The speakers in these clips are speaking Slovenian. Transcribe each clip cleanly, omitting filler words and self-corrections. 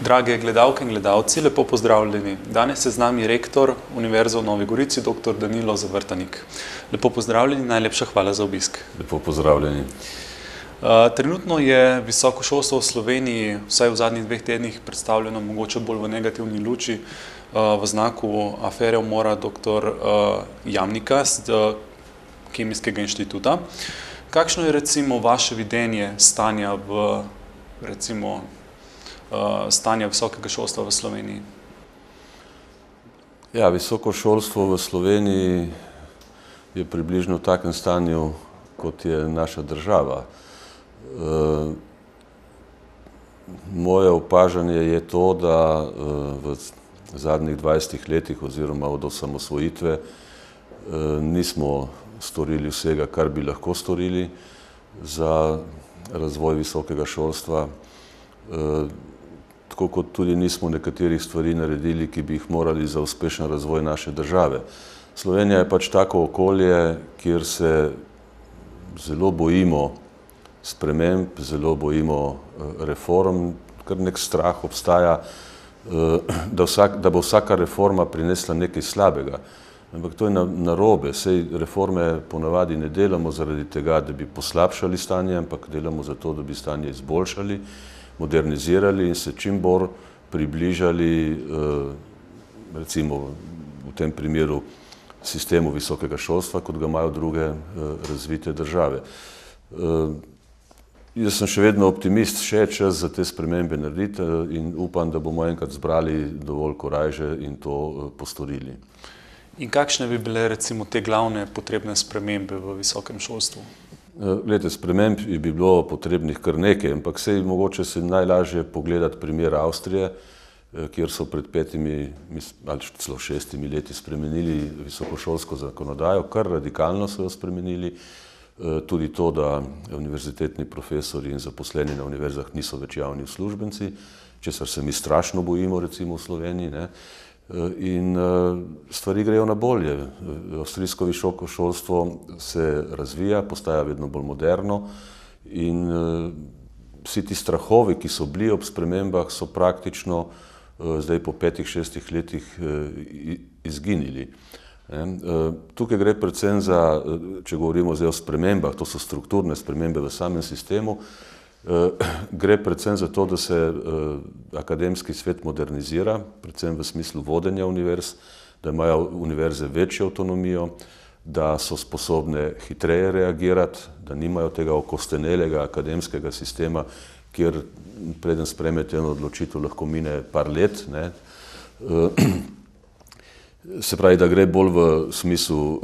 Drage gledalke in gledalci, lepo pozdravljeni. Danes je z nami rektor Univerze v Novi Gorici, dr. Danilo Zavrtanik. Lepo pozdravljeni, najlepša hvala za obisk. Lepo pozdravljeni. Trenutno je visoko šolstvo v Sloveniji, vsaj v zadnjih 2 tednih, predstavljeno mogoče bolj v negativni luči, v znaku afere umora dr. Jamnika z Kemijskega inštituta. Kakšno je recimo vaše videnje stanja stanja visokega šolstva v Sloveniji? Ja, visoko šolstvo v Sloveniji je približno v takem stanju, kot je naša država. Moje opažanje je to, da v zadnjih 20 letih oziroma od osamosvojitve nismo storili vsega, kar bi lahko storili za razvoj visokega šolstva. Tako kot tudi nismo nekaterih stvari naredili, ki bi jih morali za uspešen razvoj naše države. Slovenija je pač tako okolje, kjer se zelo bojimo sprememb, zelo bojimo reform, kar nek strah obstaja, da bo vsaka reforma prinesla nekaj slabega. Ampak to je narobe, saj reforme ponavadi ne delamo zaradi tega, da bi poslabšali stanje, ampak delamo zato, da bi stanje izboljšali, modernizirali in se čim bolj približali, recimo v tem primeru, sistemu visokega šolstva, kot ga imajo druge razvite države. Jaz sem še vedno optimist, še je čas za te spremembe narediti in upam, da bomo enkrat zbrali dovolj korajže in to postorili. In kakšne bi bile recimo te glavne potrebne spremembe v visokem šolstvu? Glejte, sprememb bi bilo potrebnih kar nekaj, ampak sej mogoče se najlažje pogledati primer Avstrije, kjer so pred 5 ali celo 6 leti spremenili visokošolsko zakonodajo, kar radikalno so jo spremenili. Tudi to, da univerzitetni profesori in zaposleni na univerzah niso več javni uslužbenci, česar se mi strašno bojimo recimo v Sloveniji, ne. In stvari grejo na bolje. Avstrijsko visoko šolstvo se razvija, postaja vedno bolj moderno in vsi ti strahovi, ki so bili ob spremembah, so praktično zdaj po 5-6 letih izginili. Tukaj gre predvsem za, če govorimo zdaj o spremembah, to so strukturne spremembe v samem sistemu, gre predvsem za to, da se akademski svet modernizira, predvsem v smislu vodenja univerz, da imajo univerze večjo avtonomijo, da so sposobne hitreje reagirati, da nimajo tega okostenelega akademskega sistema, kjer preden sprejmete eno odločitev, lahko mine par let, ne. Se pravi, da gre bolj v smislu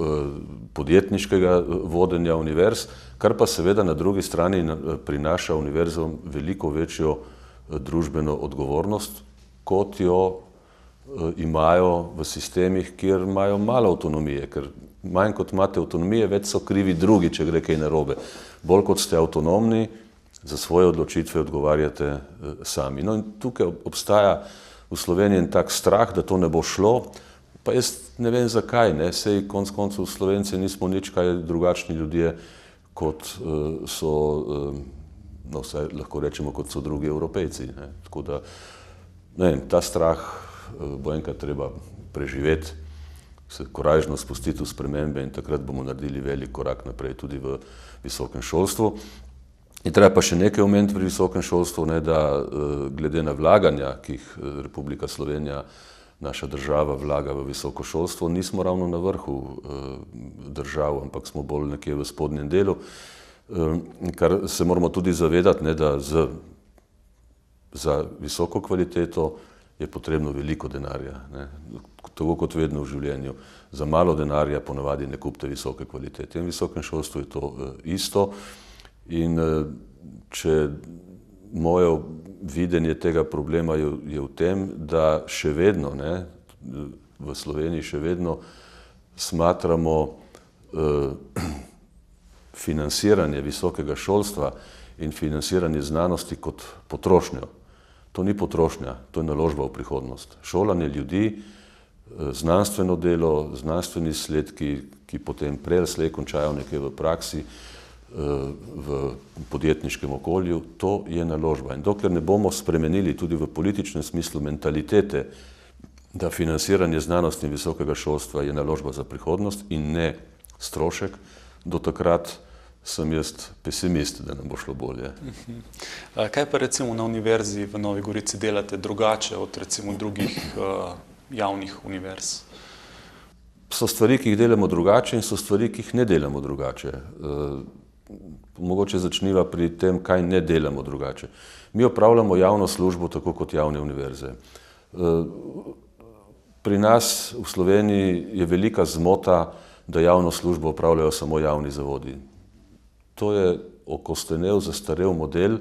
podjetniškega vodenja univerz, kar pa seveda na drugi strani prinaša univerzom veliko večjo družbeno odgovornost, kot jo imajo v sistemih, kjer imajo malo avtonomije, ker manj kot imate avtonomije, več so krivi drugi, če gre kaj narobe. Bolj kot ste avtonomni, za svoje odločitve odgovarjate sami. No in tukaj obstaja v Sloveniji en tak strah, da to ne bo šlo, pa jaz ne vem zakaj, ne, sej konec koncev Slovenci nismo nič kaj drugačni ljudje, kot so, no vsaj lahko rečemo, kot so drugi Evropejci, ne. Tako da, ne vem, ta strah bo enkrat treba preživeti, se korajžno spustiti v spremembe in takrat bomo naredili velik korak naprej tudi v visokem šolstvu. In treba pa še nekaj omeniti pri visokem šolstvu, ne, da glede na vlaganja, ki jih Republika Slovenija, naša država vlaga v visoko šolstvo, nismo ravno na vrhu držav, ampak smo bolj nekje v spodnjem delu, kar se moramo tudi zavedati, ne, da za visoko kvaliteto je potrebno veliko denarja, ne. Tako kot vedno v življenju. Za malo denarja ponavadi ne kupite visoke kvalitete. In v visokem šolstvu je to isto. In če moje videnje tega problema je v tem, da še vedno, ne, v Sloveniji še vedno smatramo financiranje visokega šolstva in financiranje znanosti kot potrošnjo. To ni potrošnja, to je naložba v prihodnost. Šolanje ljudi, znanstveno delo, znanstveni izsledki, ki potem prej ali slej končajo nekje v praksi, v podjetniškem okolju, to je naložba. In dokler ne bomo spremenili tudi v političnem smislu mentalitete, da financiranje znanosti in visokega šolstva je naložba za prihodnost in ne strošek, do takrat sem jaz pesimist, da nam bo šlo bolje. Kaj pa recimo na univerzi v Novi Gorici delate drugače od recimo drugih javnih univerz? So stvari, ki jih delamo drugače in so stvari, ki jih ne delamo drugače. Mogoče začniva pri tem, kaj ne delamo drugače. Mi opravljamo javno službo tako kot javne univerze. Pri nas v Sloveniji je velika zmota, da javno službo opravljajo samo javni zavodi. To je okostenel, zastarel model,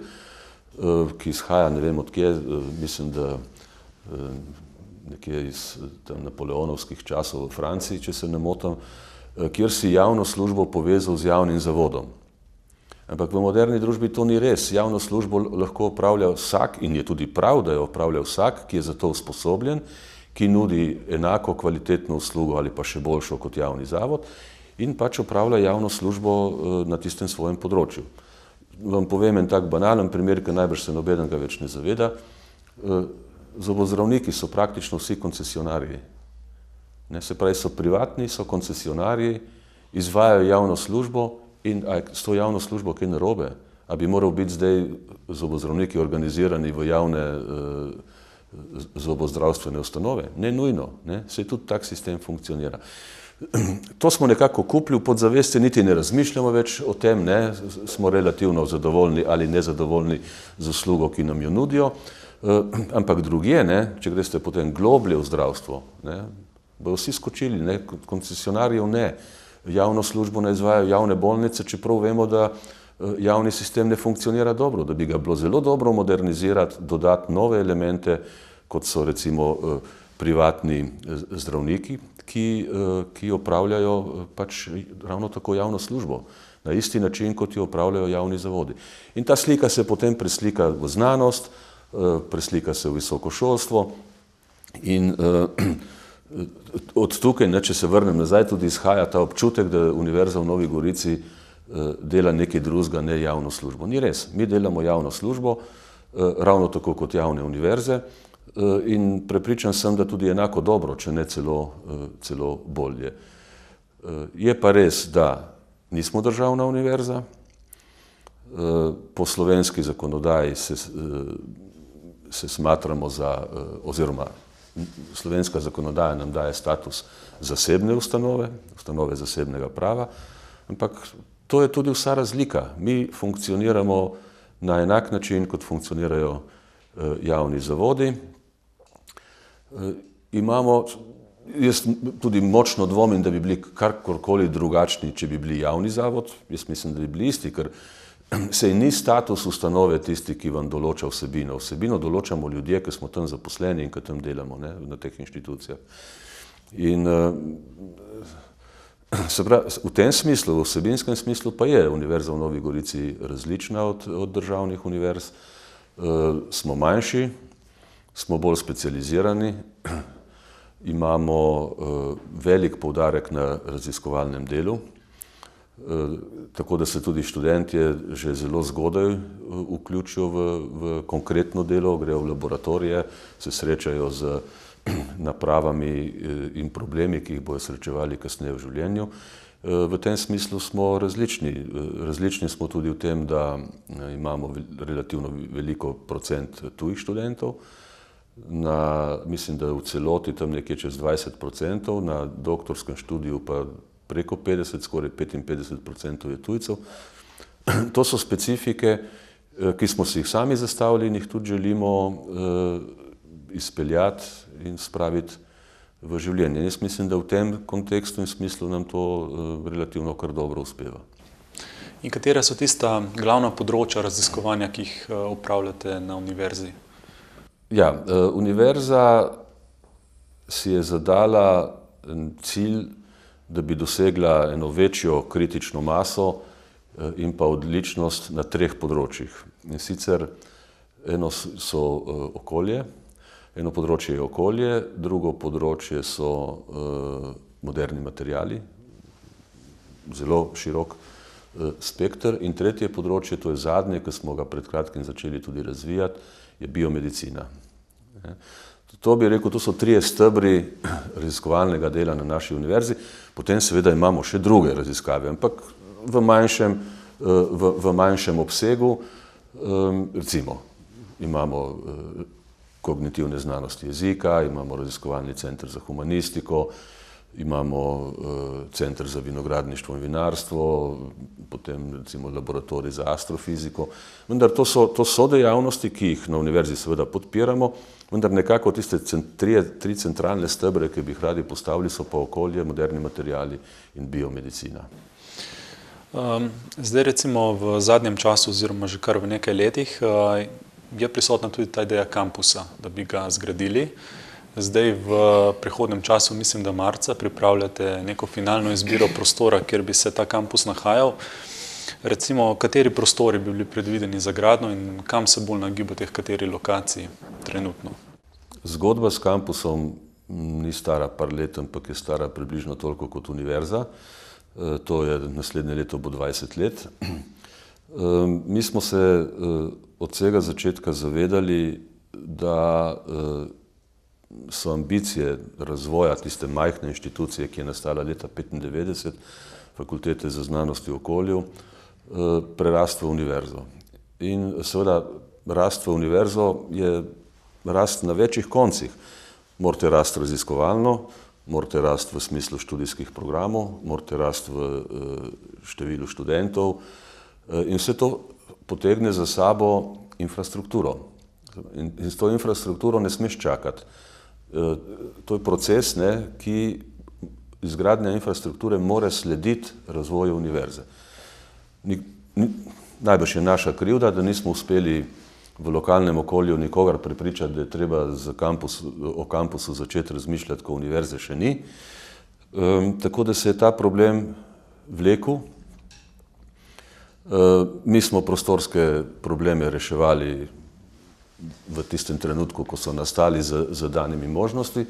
ki izhaja, ne vem odkje, mislim, da nekje iz napoleonovskih časov v Franciji, če se ne motim, kjer si javno službo povezal z javnim zavodom. Ampak v moderni družbi to ni res. Javno službo lahko opravlja vsak, in je tudi prav, da jo opravlja vsak, ki je za to usposobljen, ki nudi enako kvalitetno uslugo ali pa še boljšo kot javni zavod in pač opravlja javno službo na tistem svojem področju. Vam povem en tak banalen primer, ki najbrž se nobeden ga več ne zaveda. Zobozdravniki so praktično vsi koncesionarji. Se pravi, so privatni, so koncesionarji, izvajajo javno službo in s to javno službo kaj narobe? A bi moral biti zdaj zobozdravniki organizirani v javne zobozdravstvene ustanove? Ne nujno, saj tudi tak sistem funkcionira. To smo nekako kupili v podzavesti, niti ne razmišljamo več o tem, smo relativno zadovoljni ali nezadovoljni z uslugo, ki nam jo nudijo, ampak drugje, če greste potem globlje v zdravstvo, bodo vsi skočili, koncesionarjev ne, javno službo ne izvajajo javne bolnice, čeprav vemo, da javni sistem ne funkcionira dobro, da bi ga bilo zelo dobro modernizirati, dodati nove elemente, kot so recimo privatni zdravniki, ki opravljajo pač ravno tako javno službo, na isti način, kot jo opravljajo javni zavodi. In ta slika se potem preslika v znanost, preslika se v visoko šolstvo in od tukaj, če se vrnem nazaj, tudi izhaja ta občutek, da Univerza v Novi Gorici dela nekaj drugega, ne javno službo. Ni res, mi delamo javno službo, ravno tako kot javne univerze in prepričan sem, da tudi enako dobro, če ne celo bolje. Je pa res, da nismo državna univerza, po slovenski zakonodaji se smatramo za, oziroma slovenska zakonodaja nam daje status zasebne ustanove, ustanove zasebnega prava, ampak to je tudi vsa razlika. Mi funkcioniramo na enak način, kot funkcionirajo javni zavodi. Jaz tudi močno dvomim, da bi bili karkorkoli drugačni, če bi bili javni zavod. Jaz mislim, da bi bili isti, ker sej ni status ustanove tisti, ki vam določa vsebino. Vsebino določamo ljudje, ki smo tam zaposleni in ki tam delamo na teh inštitucijah. In v tem smislu, v vsebinskem smislu pa je Univerza v Novi Gorici različna od državnih univerz. Smo manjši, smo bolj specializirani, imamo velik poudarek na raziskovalnem delu, tako da se tudi študentje že zelo zgodaj vključijo v konkretno delo, grejo v laboratorije, se srečajo z napravami in problemi, ki jih bojo srečevali kasneje v življenju. V tem smislu smo različni. Različni smo tudi v tem, da imamo relativno veliko procent tujih študentov. Mislim, da v celoti tam nekje čez 20%, na doktorskem študiju pa preko 50, skoraj 55% je tujcev. To so specifike, ki smo si jih sami zastavili in jih tudi želimo izpeljati in spraviti v življenje. Jaz mislim, da v tem kontekstu in smislu nam to relativno kar dobro uspeva. In katera so tista glavna področja raziskovanja, ki jih opravljate na univerzi? Ja, univerza si je zadala cilj, da bi dosegla eno večjo kritično maso in pa odličnost na 3 področjih. In sicer eno so okolje, eno področje je okolje, drugo področje so moderni materiali, zelo širok spekter. In tretje področje, to je zadnje, ki smo ga pred kratkim začeli tudi razvijati, je biomedicina. To bi rekel, to so trije stebri raziskovalnega dela na naši univerzi, potem seveda imamo še druge raziskave, ampak v manjšem obsegu, recimo imamo kognitivne znanosti jezika, imamo raziskovalni center za humanistiko, imamo center za vinogradništvo in vinarstvo, potem recimo laboratorij za astrofiziko, vendar to so dejavnosti, ki jih na univerzi seveda podpiramo, vendar nekako tiste tri centralne stebre, ki bi jih radi postavili, so pa okolje, moderni materiali in biomedicina. Zdaj recimo v zadnjem času oziroma že kar v nekaj letih je prisotna tudi ta ideja kampusa, da bi ga zgradili. Zdaj v prihodnem času, mislim, da marca, pripravljate neko finalno izbiro prostora, kjer bi se ta kampus nahajal. Recimo, kateri prostori bi bili predvideni za gradnjo in kam se bolj nagibate, v kateri lokaciji trenutno? Zgodba s kampusom ni stara par let, ampak je stara približno toliko kot univerza. To je naslednje leto bo 20 let. Mi smo se od vsega začetka zavedali, da so ambicije razvoja tiste majhne inštitucije, ki je nastala leta 1995, Fakultete za znanost v okolju, prerast v univerzo. In seveda rast v univerzo je rast na večjih koncih. Morate rast raziskovalno, morate rast v smislu študijskih programov, morate rast v številu študentov in vse to potegne za sabo infrastrukturo. In s to infrastrukturo ne smeš čakati. To je proces, ki izgradnja infrastrukture mora slediti razvoju univerze. Najbrž je naša krivda, da nismo uspeli v lokalnem okolju nikogar prepričati, da je treba o kampusu začeti razmišljati, ko univerze še ni. Tako da se je ta problem vlekel. Mi smo prostorske probleme reševali v tistem trenutku, ko so nastali z danimi možnosti.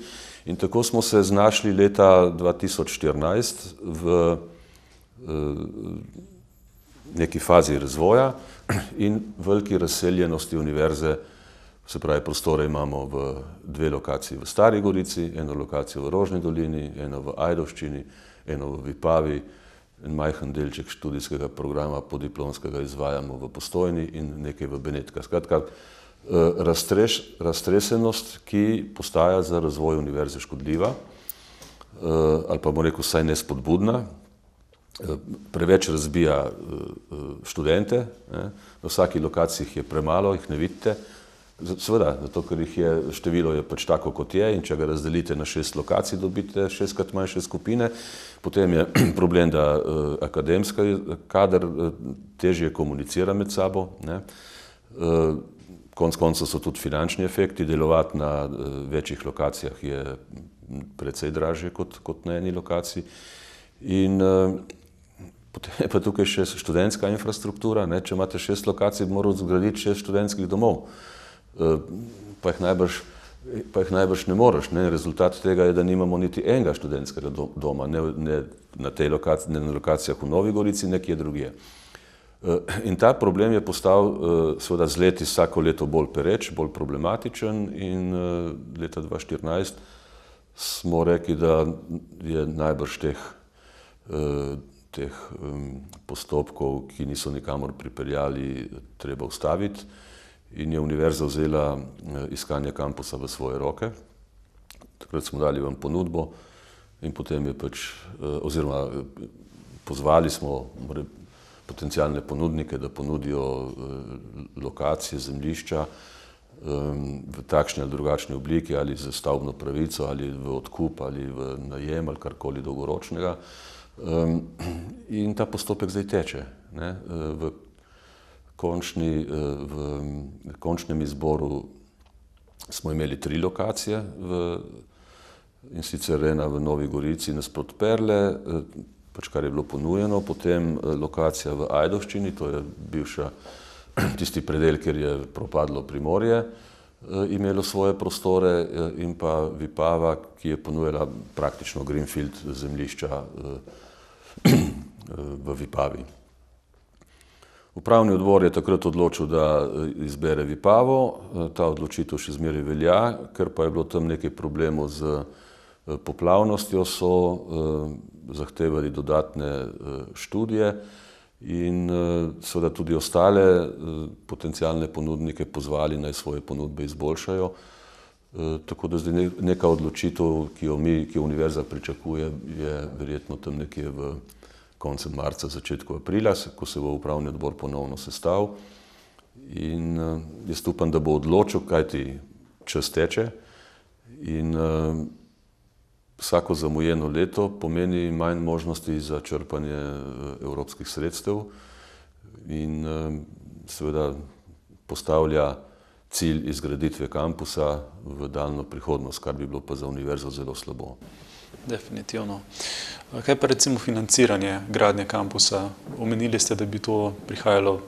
In tako smo se znašli leta 2014 v neki fazi razvoja in veliki razseljenosti univerze. Se pravi, prostore imamo v dve lokaciji v Stari Gorici, eno lokacijo v Rožni dolini, eno v Ajdovščini, eno v Vipavi, en majhen delček študijskega programa podiplomskega izvajamo v Postojni in nekaj v Benetkah. Skratka, raztresenost, ki postaja za razvoj univerze škodljiva, ali pa bomo rekel vsaj nespodbudna, preveč razbija študente, na vsaki lokaciji jih je premalo, jih ne vidite, seveda, zato ker število je pač tako, kot je, in če ga razdelite na 6 lokacij, dobite 6krat manjše skupine, potem je problem, da akademski kader težje komunicira med sabo, konec koncev so tudi finančni efekti, delovati na večjih lokacijah je precej dražje kot na eni lokaciji. In potem je pa tukaj še študentska infrastruktura, če imate 6 lokacij, bi moral zgraditi 6 študentskih domov, pa jih najbrž ne moreš. Rezultat tega je, da nimamo niti enega študentskega doma, ne na lokacijah v Novi Gorici, nekje drugje. In ta problem je postal seveda z leti vsako leto bolj pereč, bolj problematičen in leta 2014 smo rekli, da je najbrž teh postopkov, ki niso nikamor pripeljali, treba ustaviti in je univerza vzela iskanje kampusa v svoje roke. Takrat smo dali vam ponudbo in potem je oziroma pozvali smo potencialne ponudnike, da ponudijo lokacije, zemljišča v takšni ali drugačni obliki, ali za stavbno pravico, ali v odkup, ali v najem, ali karkoli dolgoročnega. In ta postopek zdaj teče. V končnem izboru smo imeli 3 lokacije, in sicer ena v Novi Gorici nasproti Perle, kar je bilo ponujeno, potem lokacija v Ajdovščini, to je bivša tisti predel, kjer je propadlo Primorje, imelo svoje prostore, in pa Vipava, ki je ponujala praktično greenfield zemljišča v Vipavi. Upravni odbor je takrat odločil, da izbere Vipavo, ta odločitev še zmeraj velja, ker pa je bilo tam nekaj problemov z poplavnostjo, so zahtevali dodatne študije in seveda tudi ostale potencialne ponudnike pozvali, naj svoje ponudbe izboljšajo. Tako da zdaj neka odločitev, ki jo univerza pričakuje, je verjetno tam nekje v koncem marca, začetku aprila, ko se bo upravni odbor ponovno sestal. In jaz upam, da bo odločil, kajti čas teče in vsako zamujeno leto pomeni manj možnosti za črpanje evropskih sredstev in seveda postavlja cilj izgraditve kampusa v daljno prihodnost, kar bi bilo pa za univerzo zelo slabo. Definitivno. Kaj pa recimo financiranje gradnje kampusa? Omenili ste, da bi to prihajalo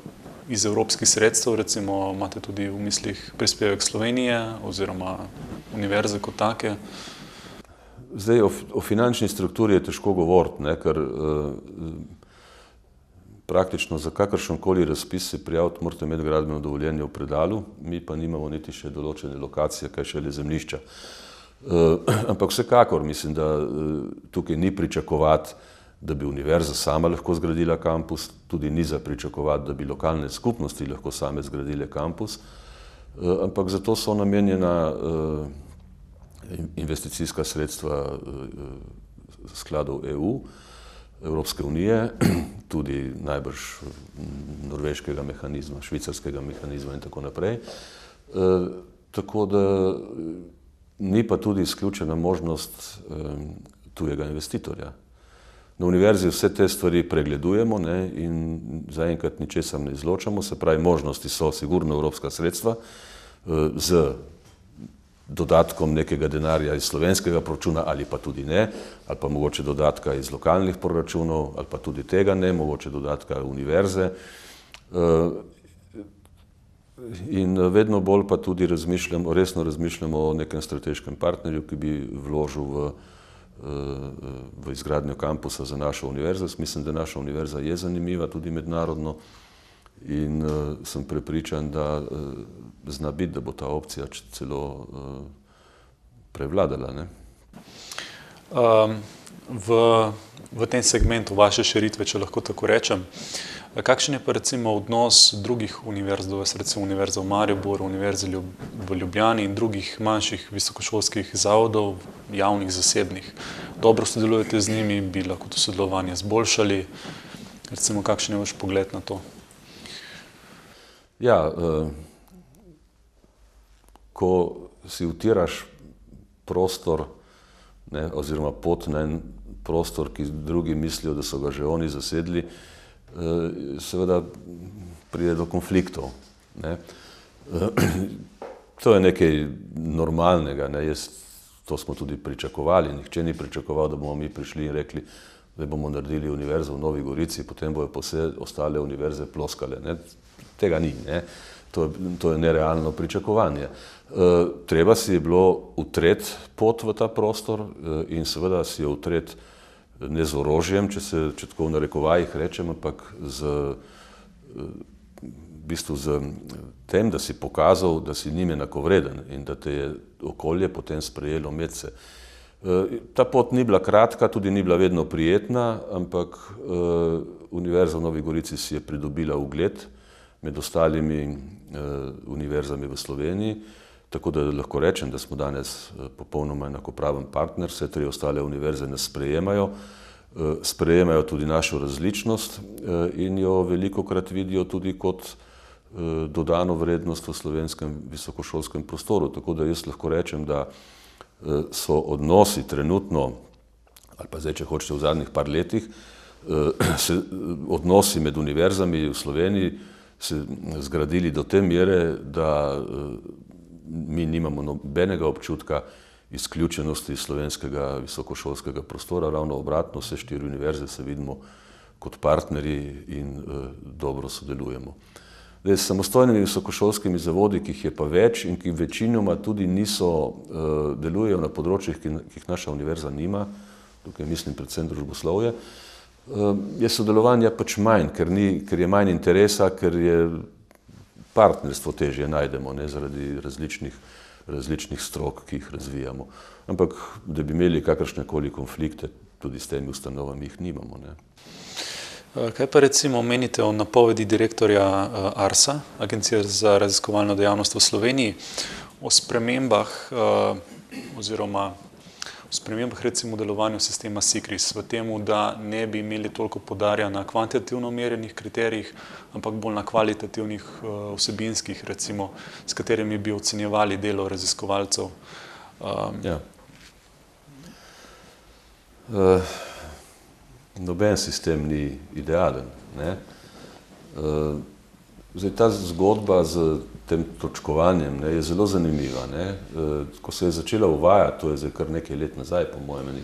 iz evropskih sredstev, recimo imate tudi v mislih prispevek Slovenije oziroma univerze kot take? Zdaj, o finančni strukturi je težko govoriti, ker praktično za kakršenkoli razpis se prijaviti morate imeti gradbeno dovoljenje v predalu, mi pa nimamo niti še določene lokacije, kaj šele zemljišča. Ampak vsekakor mislim, da tukaj ni pričakovati, da bi univerza sama lahko zgradila kampus, tudi ni za pričakovati, da bi lokalne skupnosti lahko same zgradile kampus, ampak zato so namenjena investicijska sredstva skladov EU, Evropske unije, tudi najbrž norveškega mehanizma, švicarskega mehanizma in tako naprej. Tako da ni pa tudi izključena možnost tujega investitorja. Na univerzi vse te stvari pregledujemo in zaenkrat ničesar ne izločamo, se pravi, možnosti so sigurno evropska sredstva z dodatkom nekega denarja iz slovenskega proračuna ali pa tudi ne, ali pa mogoče dodatka iz lokalnih proračunov, ali pa tudi tega ne, mogoče dodatka univerze. In vedno bolj pa tudi resno razmišljamo o nekem strateškem partnerju, ki bi vložil v izgradnjo kampusa za našo univerzo. Mislim, da naša univerza je zanimiva tudi mednarodno in sem prepričan, da zna biti, da bo ta opcija celo prevladala. V tem segmentu vaše širitve, če lahko tako rečem, kakšen je pa recimo odnos drugih univerz, recimo Univerza v Mariboru, Univerze v Ljubljani in drugih manjših visokošolskih zavodov, javnih, zasebnih? Dobro sodelujete z njimi, bi lahko to sodelovanje zboljšali? Recimo, kakšen je vaš pogled na to? Ja, ko si utiraš prostor oziroma pot na en prostor, ki drugi mislijo, da so ga že oni zasedli, seveda pride do konfliktov. To je nekaj normalnega, to smo tudi pričakovali. Nihče ni pričakoval, da bomo mi prišli in rekli, da bomo naredili univerzo v Novi Gorici, potem bojo vse ostale univerze ploskale. Tega ni. To je nerealno pričakovanje. Treba si je bilo utreti pot v ta prostor in seveda si jo utreti ne z orožjem, če tako v narekovajih rečem, ampak v bistvu z tem, da si pokazal, da si njim enakovreden in da te je okolje potem sprejelo medse. Ta pot ni bila kratka, tudi ni bila vedno prijetna, ampak Univerza v Novi Gorici si je pridobila ugled med ostalimi univerzami v Sloveniji, tako da lahko rečem, da smo danes popolnoma enakopraven partner, vse tri ostale univerze nas sprejemajo tudi našo različnost in jo velikokrat vidijo tudi kot dodano vrednost v slovenskem visokošolskem prostoru. Tako da jaz lahko rečem, da so odnosi trenutno, ali pa zdaj, če hočete, v zadnjih par letih, odnosi med univerzami v Sloveniji se zgradili do te mere, da mi nimamo nobenega občutka izključenosti slovenskega visokošolskega prostora, ravno obratno, vse štiri univerze se vidimo kot partnerji in dobro sodelujemo. S samostojnimi visokošolskimi zavodi, ki jih je pa več in ki večinoma tudi delujejo na področjih, ki jih naša univerza nima, tukaj mislim predvsem družboslovje, je sodelovanja pač manj, ker je manj interesa, ker je partnerstvo težje najdemo, ne, zaradi različnih strok, ki jih razvijamo. Ampak, da bi imeli kakršnekoli konflikte, tudi s temi ustanovami jih nimamo, ne. Kaj pa recimo menite o napovedi direktorja ARSA, Agencije za raziskovalno dejavnost v Sloveniji, o spremembah oziroma o spremembah recimo delovanju sistema SICRIS v temu, da ne bi imeli toliko poudarja na kvantitativno merjenih kriterijih, ampak bolj na kvalitativnih vsebinskih, recimo, s katerimi bi ocenjevali delo raziskovalcev? Ja. Noben sistem ni idealen, ne. Zdaj, ta zgodba z tem točkovanjem, ne, je zelo zanimiva, ne. Ko se je začela uvajati, to je zdaj kar nekaj let nazaj, po mojem,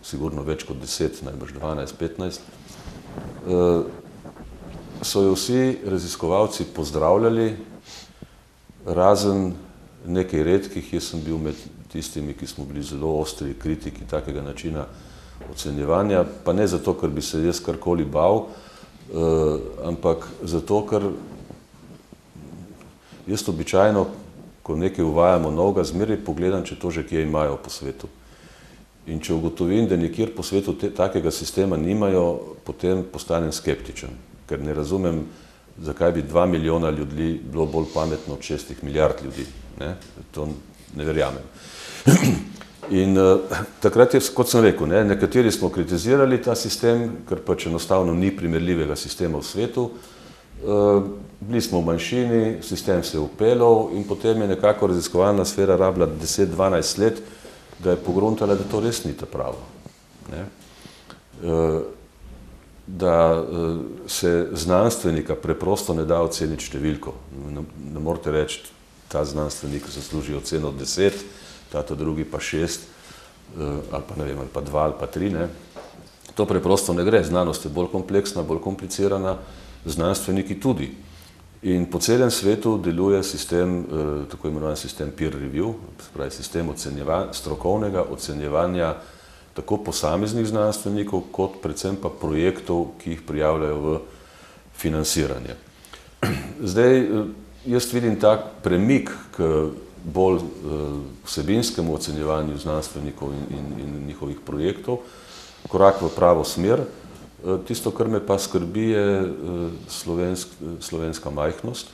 sigurno več kot 10, najbrž 12, 15, so jo vsi raziskovalci pozdravljali, razen nekaj redkih, jaz sem bil med tistimi, ki smo bili zelo ostri kritiki takega načina ocenjevanja, pa ne zato, ker bi se jaz karkoli bal, ampak zato, ker jaz običajno, ko nekaj uvajamo novega, zmeraj pogledam, če to že kje imajo po svetu. In če ugotovim, da nikjer po svetu takega sistema nimajo, potem postanem skeptičen, ker ne razumem, zakaj bi 2 milijona ljudi bilo bolj pametno od 6 milijard ljudi, ne? To ne verjamem. In takrat je, kot sem rekel, ne, nekateri smo kritizirali ta sistem, ker pač enostavno ni primerljivega sistema v svetu. Bili smo v manjšini, sistem se je upeljal in potem je nekako raziskovalna sfera rabila 10-12 let, da je pogruntala, da to res ni ta pravo. Ne? Da se znanstvenika preprosto ne da oceniti številko. Ne morete reči, ta znanstvenik zasluži oceno 10, ta drugi pa 6, ali pa ne vem, ali pa 2 ali pa 3, ne. To preprosto ne gre, znanost je bolj kompleksna, bolj komplicirana, znanstveniki tudi. In po celem svetu deluje sistem, tako imenovan sistem peer review, pravi sistem strokovnega ocenjevanja tako posameznih znanstvenikov, kot predvsem pa projektov, ki jih prijavljajo v financiranje. Zdaj, jaz vidim tak premik k bolj vsebinskemu ocenjevanju znanstvenikov in njihovih projektov, korak v pravo smer. Tisto, kar me pa skrbi, je slovenska majhnost,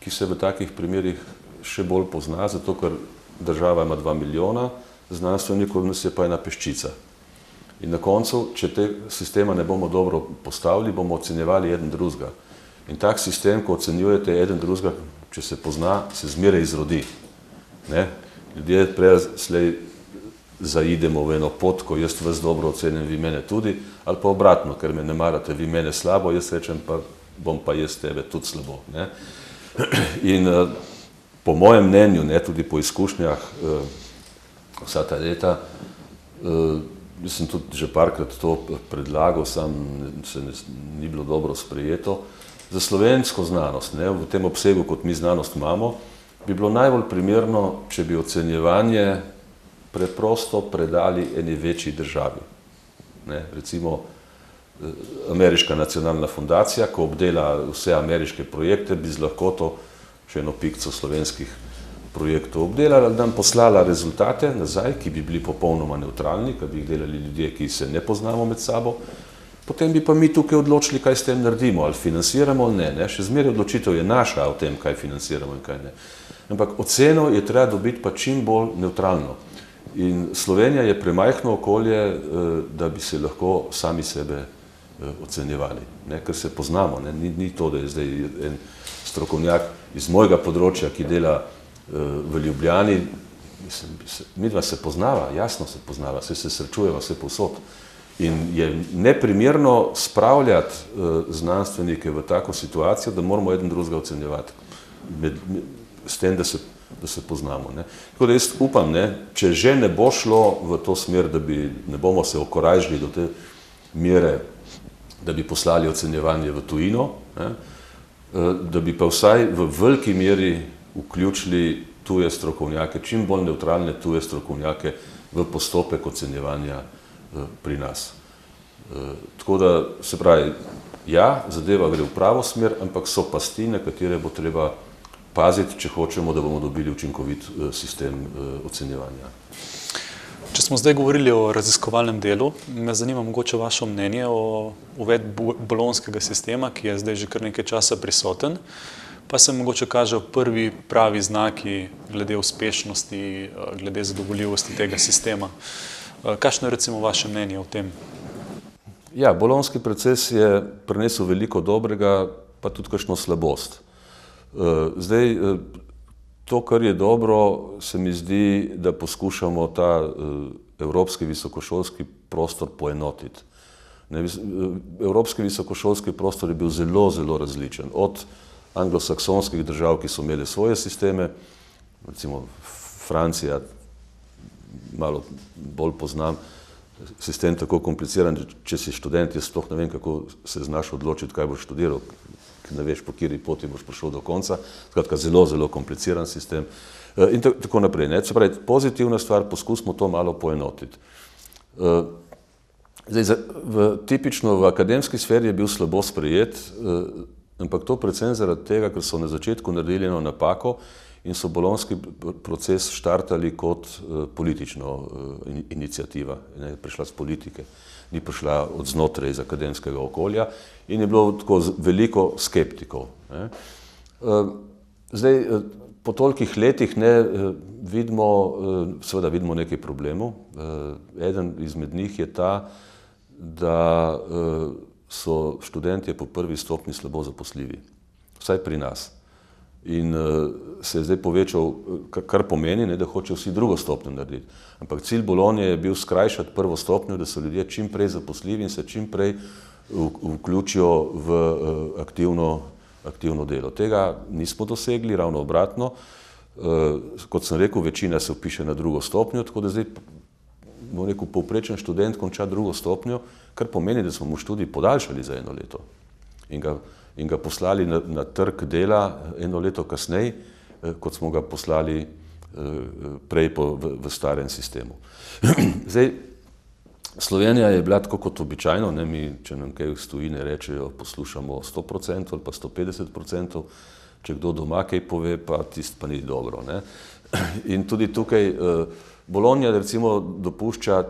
ki se v takih primerih še bolj pozna, zato ker država ima 2 milijona, znanstvenikov nas je pa ena peščica. In na koncu, če te sistema ne bomo dobro postavili, bomo ocenjevali eden drugega. In tak sistem, ko ocenjujete eden drugega, če se pozna, se zmeraj izrodi. Ne? Ljudje prej slej zaidemo v eno pot, ko jaz vas dobro ocenim, vi mene tudi, ali pa obratno, ker me ne marate, vi mene slabo, jaz rečem, pa bom pa jaz tebe tudi slabo. Ne? In po mojem mnenju, ne, tudi po izkušnjah vsa ta leta, jaz sem tudi že parkrat to predlagal, sam se ni bilo dobro sprejeto. Za slovensko znanost, ne, v tem obsegu, kot mi znanost imamo, bi bilo najbolj primerno, če bi ocenjevanje preprosto predali eni večji državi. Ne, recimo Ameriška nacionalna fundacija, ko obdela vse ameriške projekte, bi z lahkoto še eno pikco slovenskih projektov obdelala, da nam poslala rezultate nazaj, ki bi bili popolnoma neutralni, ki bi jih delali ljudje, ki se ne poznamo med sabo. Potem bi pa mi tukaj odločili, kaj s tem naredimo, ali financiramo ali ne. Še zmeraj odločitev je naša o tem, kaj financiramo in kaj ne. Ampak oceno je treba dobiti pa čim bolj neutralno. In Slovenija je premajhno okolje, da bi se lahko sami sebe ocenjevali, ne? Ker se poznamo. Ne? Ni to, da je zdaj en strokovnjak iz mojega področja, ki dela v Ljubljani. Midva se poznava, jasno se poznava, se srečujeva vse povsod. In je neprimerno spravljati znanstvenike v tako situacijo, da moramo eden drugega ocenjevati, s tem, da se poznamo. Ne. Tako da jaz upam, ne, če že ne bo šlo v to smer, da ne bomo se okorajžili do te mere, da bi poslali ocenjevanje v tujino, ne, da bi pa vsaj v veliki meri vključili tuje strokovnjake, čim bolj neutralne tuje strokovnjake v postopek ocenjevanja pri nas. Tako da, se pravi, ja, zadeva gre v pravo smer, ampak so pasti, na katere bo treba paziti, če hočemo, da bomo dobili učinkovit sistem ocenjevanja. Če smo zdaj govorili o raziskovalnem delu, me zanima mogoče vaše mnenje o uvedbi bolonjskega sistema, ki je zdaj že kar nekaj časa prisoten, pa se mogoče kažejo prvi pravi znaki glede uspešnosti, glede zadovoljivosti tega sistema. Kakšno je recimo vaše mnenje o tem? Ja, bolonjski proces je prinesel veliko dobrega, pa tudi kakšno slabost. Zdaj, to, kar je dobro, se mi zdi, da poskušamo ta evropski visokošolski prostor poenotiti. Evropski visokošolski prostor je bil zelo, zelo različen. Od anglosaksonskih držav, ki so imeli svoje sisteme, recimo Francija, malo bolj poznam, sistem tako kompliciran, če si študent, jaz sploh ne vem, kako se znaš odločiti, kaj boš študiral, ne veš, po kateri poti boš prišel do konca. Skratka, zelo, zelo kompliciran sistem in tako naprej. Se pravi, pozitivna stvar, poskusimo to malo poenotiti. Zdaj, tipično v akademski sferi je bil slabo sprejet, ampak to predvsem zaradi tega, ker so na začetku naredili eno napako in so bolonjski proces štartali kot politično iniciativa, je prišla z politike, ni prišla od znotraj iz akademskega okolja in je bilo tako veliko skeptikov. Zdaj, po tolikih letih seveda vidimo nekaj problemov. Eden izmed njih je ta, da so študentje po prvi stopnji slabo zaposljivi, vsaj pri nas. In se je zdaj povečal, kar pomeni, da hočejo vsi drugo stopnjo narediti. Ampak cilj Bolonje je bil skrajšati prvo stopnjo, da so ljudje čim prej zaposljivi in se čim prej vključijo v aktivno delo. Tega nismo dosegli, ravno obratno. Kot sem rekel, večina se vpiše na drugo stopnjo, tako da zdaj povprečen študent konča drugo stopnjo, kar pomeni, da smo mu študij podaljšali za 1 leto in ga poslali na trg dela 1 leto kasneje, kot smo ga poslali prej v starem sistemu. Zdaj, Slovenija je bila tako kot običajno, mi, če nam kaj v tujini rečejo, poslušamo 100% ali pa 150%, če kdo doma kaj pove, pa tisto pa ni dobro. In tudi tukaj Bolonja recimo dopušča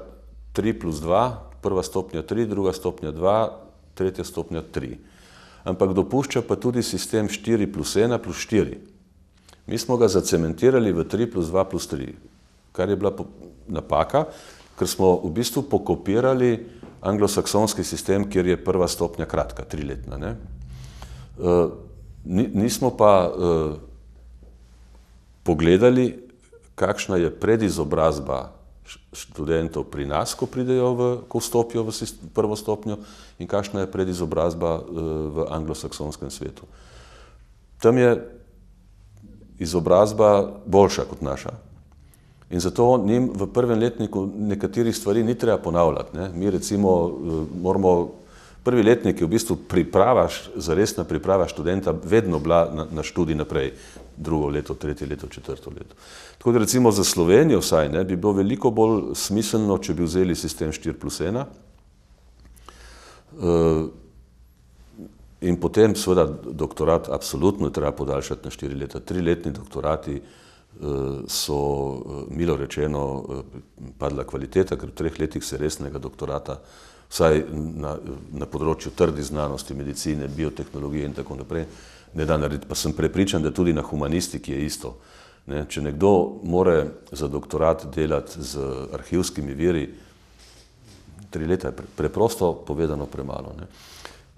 3+2, prva stopnja 3, druga stopnja 2, tretja stopnja 3. Ampak dopušča pa tudi sistem 4+1+4. Mi smo ga zacementirali v 3+2+3, kar je bila napaka, ker smo v bistvu pokopirali anglosaksonski sistem, kjer je prva stopnja kratka, 3-letna. Nismo pa pogledali, kakšna je predizobrazba študentov pri nas, ko vstopijo v prvo stopnjo in kakšna je predizobrazba v anglosaksonskem svetu. Tam je izobrazba boljša kot naša. In zato njim v prvem letniku nekaterih stvari ni treba ponavljati. Mi recimo moramo, prvi letnik je v bistvu zaresna priprava študenta vedno bila na študij naprej, drugo leto, tretje leto, četrto leto. Tako da recimo za Slovenijo vsaj bi bilo veliko bolj smiselno, če bi vzeli sistem 4+1 in potem seveda doktorat absolutno je treba podaljšati na 4 leta. 3-letni doktorati so, milo rečeno, padla kvaliteta, ker v 3 letih se resnega doktorata, vsaj na področju trdih znanosti, medicine, biotehnologije in tako naprej, ne da narediti. Pa sem prepričan, da tudi na humanistiki je isto. Če nekdo more za doktorat delati z arhivskimi viri, 3 leta je preprosto povedano premalo.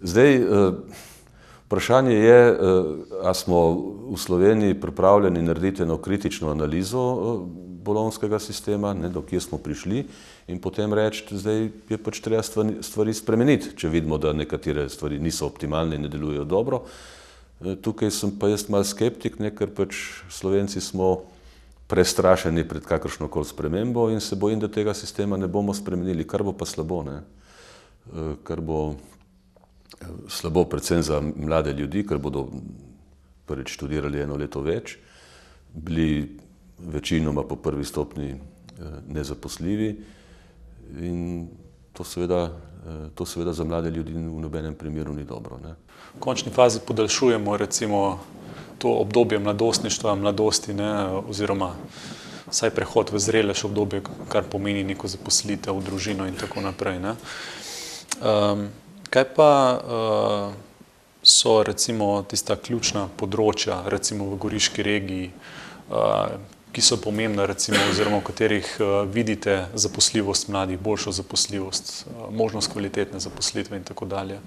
Zdaj, vprašanje je, a smo v Sloveniji pripravljeni narediti eno kritično analizo bolonjskega sistema, do kje smo prišli in potem reči, zdaj je pač treba stvari spremeniti, če vidimo, da nekatere stvari niso optimalne in ne delujejo dobro. Tukaj sem pa jaz malo skeptik, ker pač Slovenci smo prestrašeni pred kakršnokoli spremembo in se bojim, da tega sistema ne bomo spremenili, kar bo pa slabo. Kar bo slabo predvsem za mlade ljudi, ker bodo prvič študirali 1 leto več, bili večinoma po prvi stopnji nezaposljivi in to seveda za mlade ljudi v nobenem primeru ni dobro, ne. V končni fazi podaljšujemo recimo to obdobje mladostništva, mladosti, ne, oziroma vsaj prehod v zrelejše obdobje, kar pomeni neko zaposlitev v družino in tako naprej, ne. Kaj pa so recimo tista ključna področja, recimo v Goriški regiji, ki so pomembna recimo oziroma v katerih vidite zaposljivost mladih, boljšo zaposljivost, možnost kvalitetne zaposlitve in tako dalje?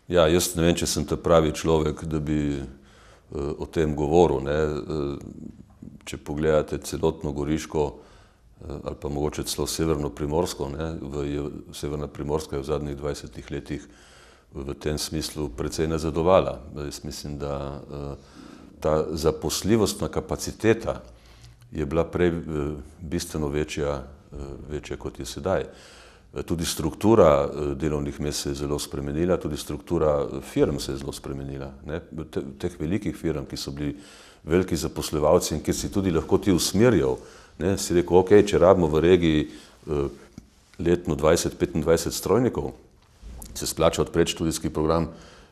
Ja, jaz ne vem, če sem ta pravi človek, da bi o tem govoril, ne. Če pogledate celotno Goriško ali pa mogoče celo Severno Primorsko, ne, Severna Primorska je v zadnjih 20 letih v tem smislu precej nazadovala. Jaz mislim, da ta zaposljivostna kapaciteta je bila prej bistveno večja, kot je sedaj. Tudi struktura delovnih mest se je zelo spremenila, tudi struktura firm se je zelo spremenila, ne. Teh velikih firm, ki so bili veliki zaposlovalci in kjer si tudi lahko ti usmerjal, ne, si rekel, ok, če rabimo v regiji letno 20-25 strojnikov, se splača odpreti študijski program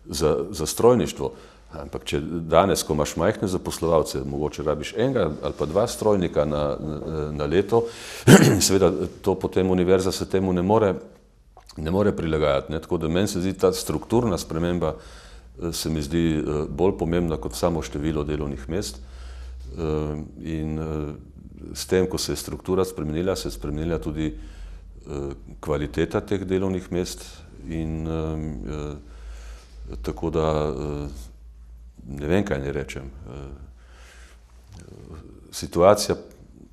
za strojništvo. Ampak če danes, ko imaš majhne zaposlovalce, mogoče rabiš enega ali pa dva strojnika na leto, seveda to potem univerza se temu ne more prilagajati, ne. Tako da meni se zdi ta strukturna sprememba se mi zdi bolj pomembna kot samo število delovnih mest. In s tem, ko se je struktura spremenila, se je spremenila tudi kvaliteta teh delovnih mest in tako da ne vem, kaj ne rečem. Situacija,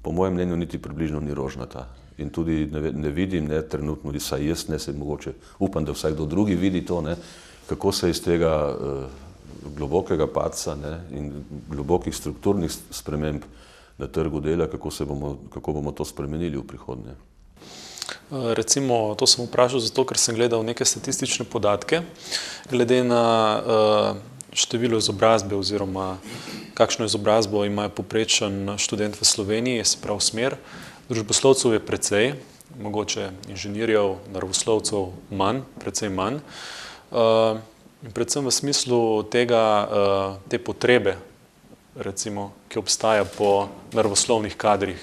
po mojem mnenju, niti približno ni rožnata. In tudi ne vidim, ne, trenutno, saj jaz ne, se mogoče upam, da vsak kdo drugi vidi to, ne, kako se iz tega globokega padca, ne, in globokih strukturnih sprememb na trgu dela, kako bomo to spremenili v prihodnje. Recimo, to sem vprašal zato, ker sem gledal neke statistične podatke, glede na število izobrazbe oziroma kakšno izobrazbo ima povprečen študent v Sloveniji, se pravi smer. Družboslovcev je precej, mogoče inženirjev, naravoslovcev manj, precej manj. In predvsem v smislu te potrebe, recimo, ki obstaja po naravoslovnih kadrih.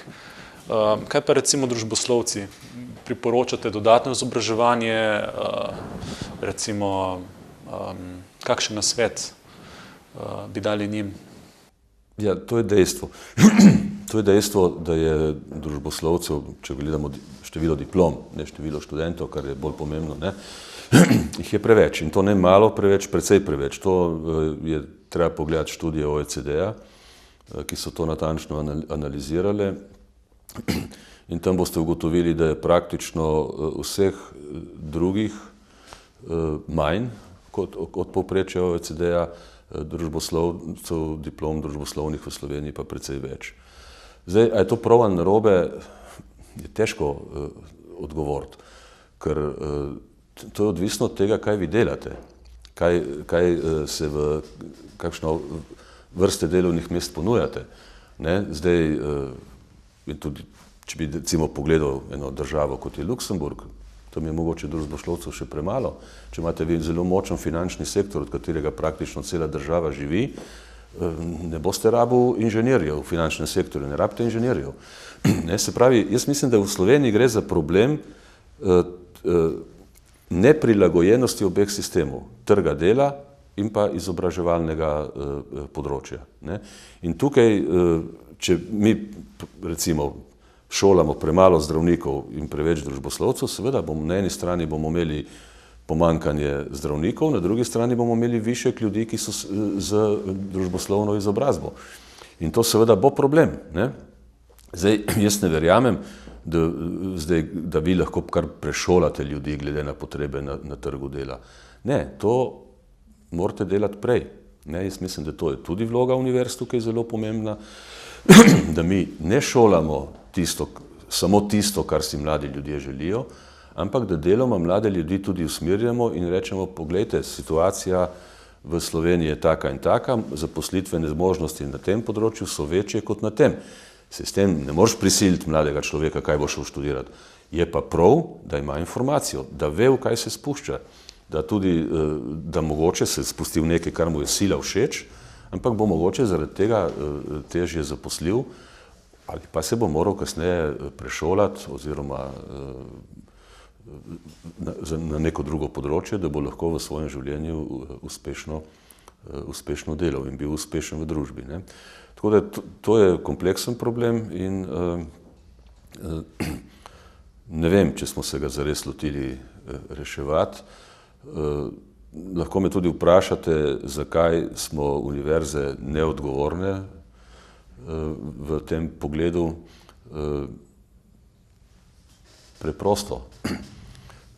Kaj pa recimo družboslovci? Priporočate dodatno izobraževanje, recimo, kakšen nasvet bi dali njim? Ja, to je dejstvo. To je dejstvo, da je družboslovcev, če gledamo število diplom, ne število študentov, kar je bolj pomembno, ne, jih je preveč. In to ne malo preveč, precej preveč. To je treba pogledati študije OECD-ja, ki so to natančno analizirale. In tam boste ugotovili, da je praktično vseh drugih manj od povprečja OECD-ja, družboslovcev, diplom družboslovnih v Sloveniji pa precej več. Zdaj, a je to prav ali narobe, je težko odgovoriti, ker to je odvisno od tega, kaj vi delate, kakšno vrste delovnih mest ponujate, ne. Zdaj, in tudi, če bi recimo pogledal eno državo, kot je Luksemburg, tam je mogoče družboslovcev še premalo. Če imate vi zelo močen finančni sektor, od katerega praktično cela država živi, ne boste rabili inženirjev v finančnem sektorju, ne rabite inženirjev. Se pravi, jaz mislim, da v Sloveniji gre za problem neprilagojenosti obeh sistemov, trga dela in pa izobraževalnega področja, ne. In tukaj, če mi recimo šolamo premalo zdravnikov in preveč družboslovcev, seveda na eni strani bomo imeli pomanjkanje zdravnikov, na drugi strani bomo imeli višek ljudi, ki so z družboslovno izobrazbo. In to seveda bo problem, ne. Zdaj, jaz ne verjamem, da vi lahko kar prešolate ljudi glede na potrebe na trgu dela. Ne, to morate delati prej. Ne, jaz mislim, da to je tudi vloga univerz tukaj zelo pomembna, da mi ne šolamo samo tisto, kar si mladi ljudje želijo, ampak da deloma mlade ljudi tudi usmerjamo in rečemo, poglejte, situacija v Sloveniji je taka in taka, zaposlitvene možnosti na tem področju so večje kot na tem. Se s tem ne moreš prisiliti mladega človeka, kaj bo šel študirati. Je pa prav, da ima informacijo, da ve, v kaj se spušča, da tudi, da mogoče se spusti v nekaj, kar mu je sila všeč, ampak bo mogoče zaradi tega težje zaposljiv ali pa se bo moral kasneje prešolati oziroma na neko drugo področje, da bo lahko v svojem življenju uspešno delal in bil uspešen v družbi. Ne. Tako da to je kompleksen problem in ne vem, če smo se ga zares lotili reševati. Lahko me tudi vprašate, zakaj smo univerze neodgovorne v tem pogledu. Preprosto.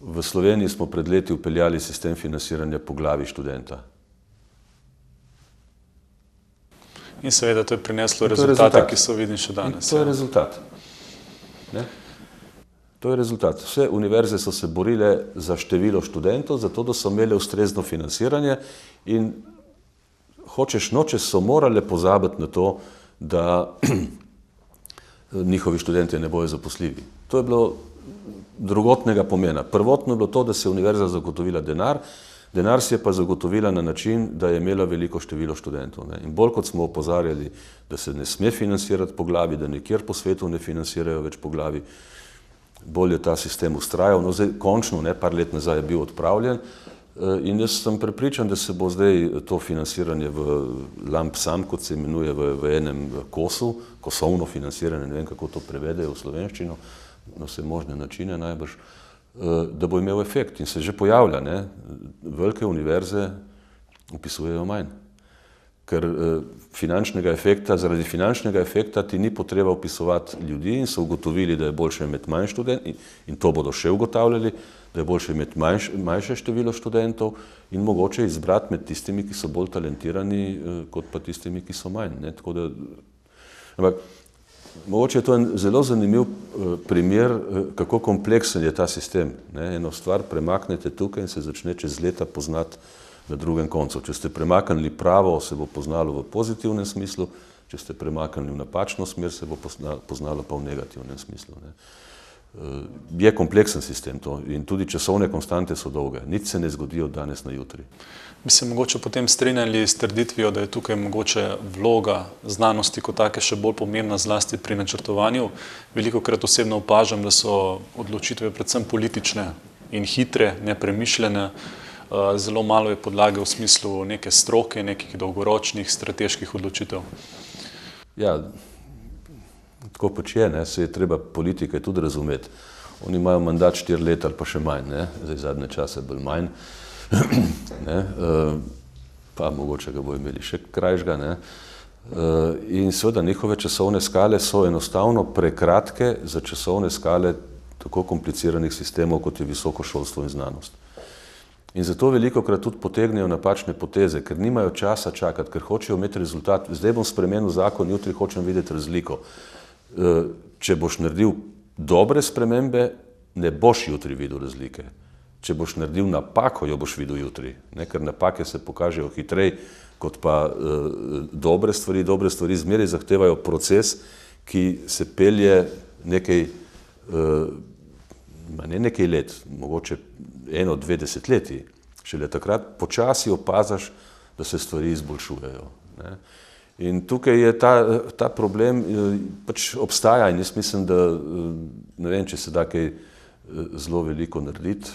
V Sloveniji smo pred leti vpeljali sistem financiranja po glavi študenta. In seveda to je prineslo rezultate, ki so vidni še danes. To je rezultat. Ne? To je rezultat. Vse univerze so se borile za število študentov, zato da so imele ustrezno financiranje in hočeš nočeš so morale pozabiti na to, da njihovi študenti ne bojo zaposljivi. To je bilo drugotnega pomena. Prvotno je bilo to, da se je univerza zagotovila denar, denar si je pa zagotovila na način, da je imela veliko število študentov. Ne. In bolj kot smo opozarjali, da se ne sme financirati po glavi, da nikjer po svetu ne financirajo več po glavi, bolj je ta sistem ustrajal. No, zdaj, končno, par let nazaj je bil odpravljen in jaz sem prepričan, da se bo zdaj to financiranje v lump sum, kot se imenuje v enem kosu, kosovno financiranje, ne vem, kako to prevedejo v slovenščino, na vse možne načine najbrž, da bo imel efekt in se že pojavlja. Ne? Velike univerze upisujejo manj, ker zaradi finančnega efekta ti ni potreba upisovati ljudi in so ugotovili, da je boljše imeti manj študentov in to bodo še ugotavljali, da je boljše imeti manjše število študentov in mogoče izbrati med tistimi, ki so bolj talentirani, kot pa tistimi, ki so manj. Ne? Tako da, ampak mogoče je to en zelo zanimiv primer, kako kompleksen je ta sistem. Ne? Eno stvar premaknete tukaj in se začne čez leta poznati na drugem koncu. Če ste premaknili pravo, se bo poznalo v pozitivnem smislu, če ste premaknili v napačno smer, se bo poznalo pa v negativnem smislu. Ne? Je kompleksen sistem to in tudi časovne konstante so dolge. Nič se ne zgodi od danes na jutri. Bi se mogoče potem strinjali s trditvijo, da je tukaj mogoče vloga znanosti kot take še bolj pomembna zlasti pri načrtovanju. Velikokrat osebno opažam, da so odločitve predvsem politične in hitre, nepremišljene. Zelo malo je podlage v smislu neke stroke, nekih dolgoročnih strateških odločitev. Ja, tako pač je, se je treba politike tudi razumeti. Oni imajo mandat 4 leta ali pa še manj, ne? Zdaj zadnje čase bolj manj, ne? Pa mogoče ga bo imeli še krajšega. Ne? In seveda njihove časovne skale so enostavno prekratke za časovne skale tako kompliciranih sistemov, kot je visoko šolstvo in znanost. In zato velikokrat tudi potegnejo napačne poteze, ker nimajo časa čakati, ker hočejo imeti rezultat. Zdaj bom spremenil zakon, jutri hočem videti razliko. Če boš naredil dobre spremembe, ne boš jutri videl razlike. Če boš naredil napako, jo boš videl jutri. Ne? Ker napake se pokažejo hitrej, kot pa dobre stvari. Dobre stvari zmeraj zahtevajo proces, ki se pelje nekaj let, mogoče 1-2 desetletji. Šele takrat počasi opaziš, da se stvari izboljšujejo. Ne? In tukaj je ta problem pač obstaja in jaz mislim, da ne vem, če se da kaj zelo veliko narediti.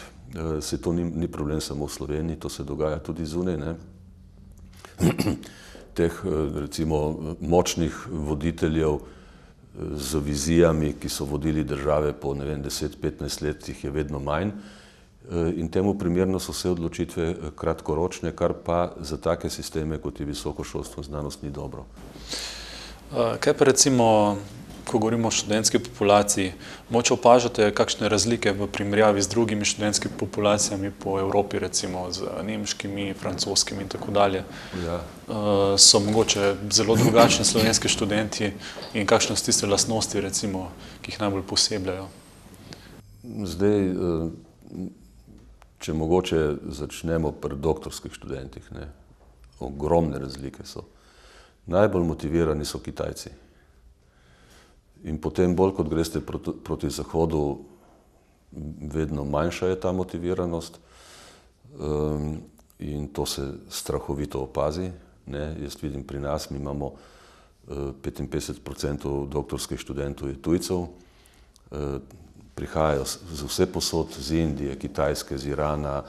Se to ni problem samo v Sloveniji, to se dogaja tudi zunaj. Ne? Teh recimo močnih voditeljev z vizijami, ki so vodili države po 10-15 letih, je vedno manj. In temu primerno so vse odločitve kratkoročne, kar pa za take sisteme, kot je visoko šolstvo in znanost, ni dobro. Kaj pa recimo, ko govorimo o študentski populaciji, moče opažate kakšne razlike v primerjavi z drugimi študentskimi populacijami po Evropi, recimo z nemškimi, francoskimi in tako dalje? Ja. So mogoče zelo drugačni slovenski študenti in kakšne so tiste lastnosti, recimo, ki jih najbolj posebljajo? Zdaj, če mogoče začnemo pri doktorskih študentih, ne? Ogromne razlike so. Najbolj motivirani so Kitajci. In potem bolj, kot greste proti zahodu, vedno manjša je ta motiviranost in to se strahovito opazi. Jaz vidim pri nas, mi imamo 55% doktorskih študentov je tujcev, prihajajo z vse posod, z Indije, Kitajske, z Irana,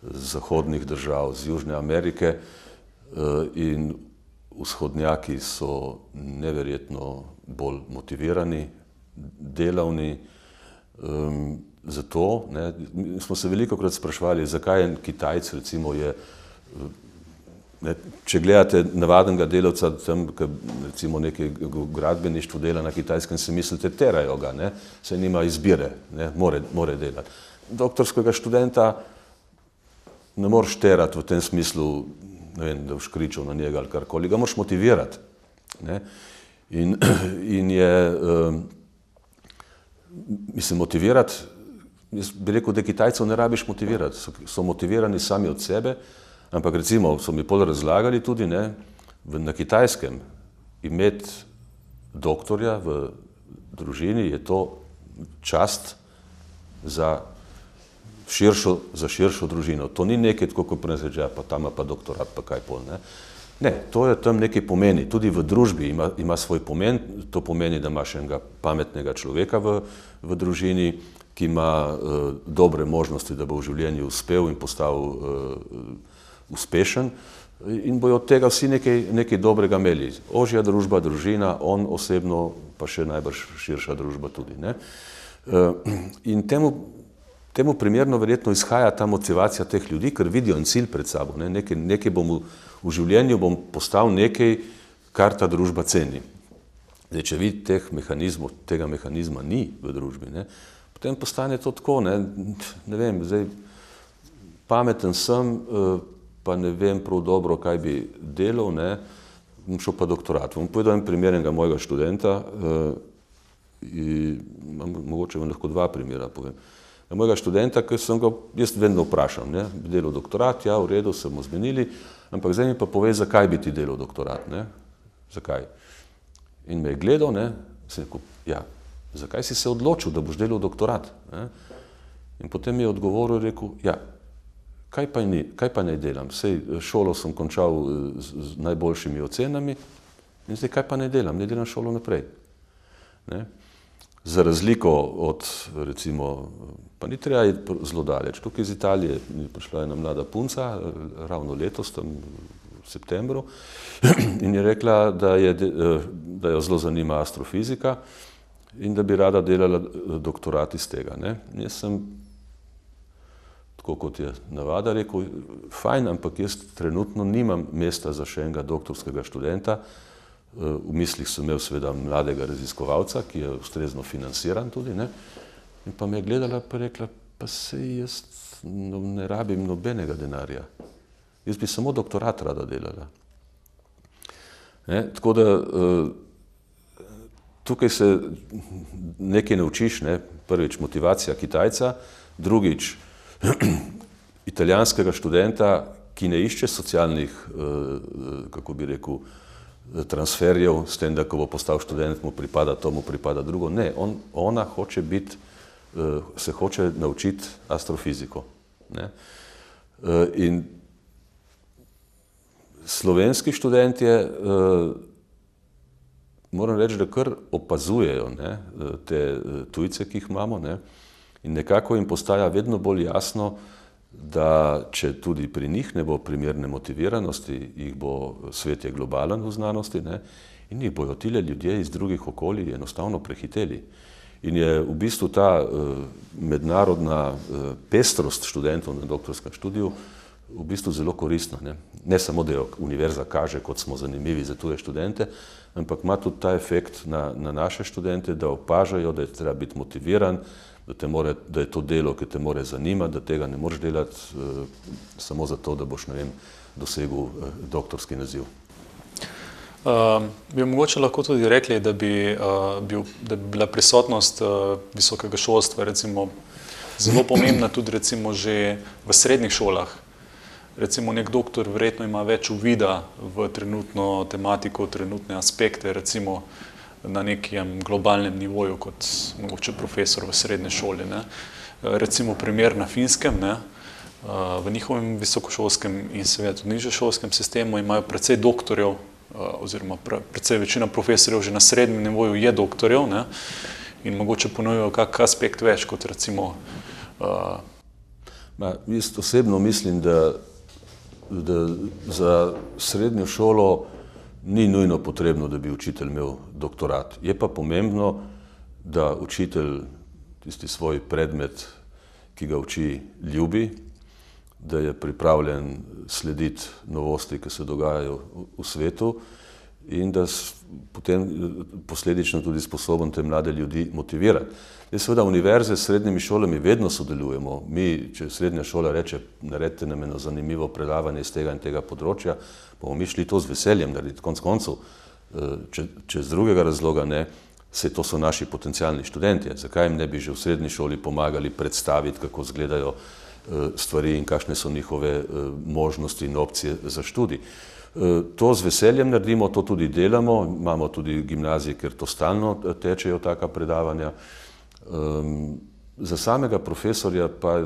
z zahodnih držav, z Južne Amerike in vzhodnjaki so neverjetno bolj motivirani, delavni. Zato smo se velikokrat sprašvali, zakaj en Kitajc recimo je, če gledate navadnega delavca, tam, recimo nekaj gradbeništvo dela na Kitajskem, se mislite, terajo ga, saj nima izbire, more delati. Doktorskega študenta ne moreš terati v tem smislu, ne vem, da boš kričal na njega ali karkoli, ga moraš motivirati. In je, mislim, motivirati, jaz bi rekel, da Kitajcev ne rabiš motivirati, so motivirani sami od sebe, ampak recimo so mi pol razlagali tudi, na Kitajskem imeti doktorja v družini je to čast za širšo družino. To ni nekaj tako, kot pri nas reče, pa tam pa doktorat, pa kaj pol, Ne, to je tam nekaj pomeni. Tudi v družbi ima svoj pomen. To pomeni, da imaš enega pametnega človeka v družini, ki ima dobre možnosti, da bo v življenju uspel in postal uspešen in bojo od tega vsi nekaj dobrega imeli. Ožja družba, družina, on osebno, pa še najbrž širša družba tudi. In temu primerno verjetno izhaja ta motivacija teh ljudi, ker vidijo en cilj pred sabo. Nekaj bom v življenju bom postal nekaj, kar ta družba ceni. Zdaj, če vidi tega mehanizma ni v družbi, potem postane to tako, ne vem, zdaj pameten sem, pa ne vem prav dobro, kaj bi delal, bom šel pa doktorat. Bom povedal en primer enega mojega študenta, mogoče vam lahko dva primera povem. Mojega študenta, ki sem ga jaz vedno vprašam, bi delal doktorat, ja, v redu, se bomo zmenili, ampak zdaj mi pa povej, zakaj bi ti delal doktorat, zakaj. In me je gledal, sem rekel, ja, zakaj si se odločil, da boš delal doktorat? In potem mi je odgovoril, rekel, ja, kaj pa naj delam? Sej šolo sem končal z najboljšimi ocenami in zdaj kaj pa naj delam šolo naprej. Za razliko od, recimo, pa ni treba iti zelo daleč. Tukaj iz Italije je prišla ena mlada punca, ravno letos, tam v septembru, in je rekla, da jo zelo zanima astrofizika in da bi rada delala doktorat iz tega. Jaz sem, tako kot je navada, rekel, fajn, ampak jaz trenutno nimam mesta za še enega doktorskega študenta. V mislih sem imel seveda mladega raziskovalca, ki je ustrezno financiran tudi, in pa me je gledala pa rekla, pa sej jaz ne rabim nobenega denarja. Jaz bi samo doktorat rada delala. Tako da tukaj se nekaj naučiš, prvič motivacija Kitajca, drugič italijanskega študenta, ki ne išče socialnih, kako bi rekel, transferjev, s tem, da ko bo postal študent, mu pripada to, mu pripada drugo. Ne, ona hoče biti, se hoče naučiti astrofiziko. In slovenski študentje, moram reči, da kar opazujejo te tujce, ki jih imamo, in nekako jim postaja vedno bolj jasno, da če tudi pri njih ne bo primerne motiviranosti, jih bo svet je globalen v znanosti, in jih bojo tile ljudje iz drugih okolij enostavno prehiteli. In je v bistvu ta mednarodna pestrost študentov na doktorskem študiju v bistvu zelo koristna. Ne samo, da jo univerza kaže, kot smo zanimivi za tuje študente, ampak ima tudi ta efekt na naše študente, da opažajo, da je treba biti motiviran, da je to delo, ki te more zanimati, da tega ne moreš delati samo zato, da boš, ne vem, dosegel doktorski naziv. Bi mogoče lahko tudi rekli, da bi bila prisotnost visokega šolstva recimo zelo pomembna tudi recimo že v srednjih šolah. Recimo nek doktor verjetno ima več uvida v trenutno tematiko, trenutne aspekte, recimo na nekem globalnem nivoju kot mogoče profesor v srednji šoli. recimo primer na Finskem, ne, v njihovem visokošolskem in seveda tudi nižješolskem sistemu imajo precej doktorjev, oziroma precej večina profesorjev že na srednjem nivoju je doktorjev, ne, in mogoče ponujajo kak aspekt več kot recimo. Jaz osebno mislim, da za srednjo šolo ni nujno potrebno, da bi učitelj imel doktorat. Je pa pomembno, da učitelj tisti svoj predmet, ki ga uči, ljubi, da je pripravljen slediti novosti, ki se dogajajo v svetu in da potem posledično tudi sposoben te mlade ljudi motivirati. Seveda univerze s srednjimi šolami vedno sodelujemo. Mi, če srednja šola reče, naredite nam eno zanimivo predavanje iz tega in tega področja, bomo mi šli to z veseljem narediti. Konec koncev, če z drugega razloga ne, to so naši potencialni študentje. Zakaj jim ne bi že v srednji šoli pomagali predstaviti, kako izgledajo stvari in kakšne so njihove možnosti in opcije za študij. To z veseljem naredimo, to tudi delamo, imamo tudi gimnazije, kjer to stalno tečejo taka predavanja. Za samega profesorja pa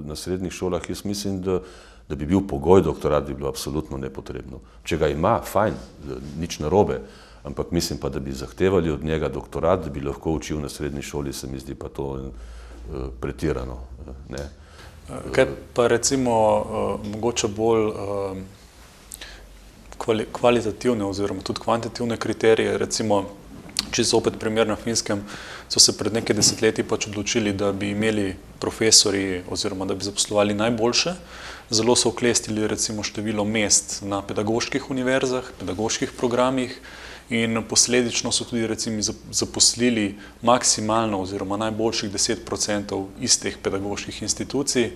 na srednjih šolah jaz mislim, da bi bil pogoj doktorat, bi bilo absolutno nepotrebno. Če ga ima, fajn, nič narobe, ampak mislim pa, da bi zahtevali od njega doktorat, da bi lahko učil na srednji šoli, se mi zdi pa to pretirano. Ne. Kaj pa recimo mogoče bolj kvalitativne oziroma tudi kvantitativne kriterije, recimo, če zopet primer na Finskem, so se pred nekaj desetletji pač odločili, da bi imeli profesorji oziroma da bi zaposlovali najboljše. Zelo so oklestili recimo število mest na pedagoških univerzah, pedagoških programih in posledično so tudi recimo zaposlili maksimalno oziroma najboljših 10% iz teh pedagoških institucij.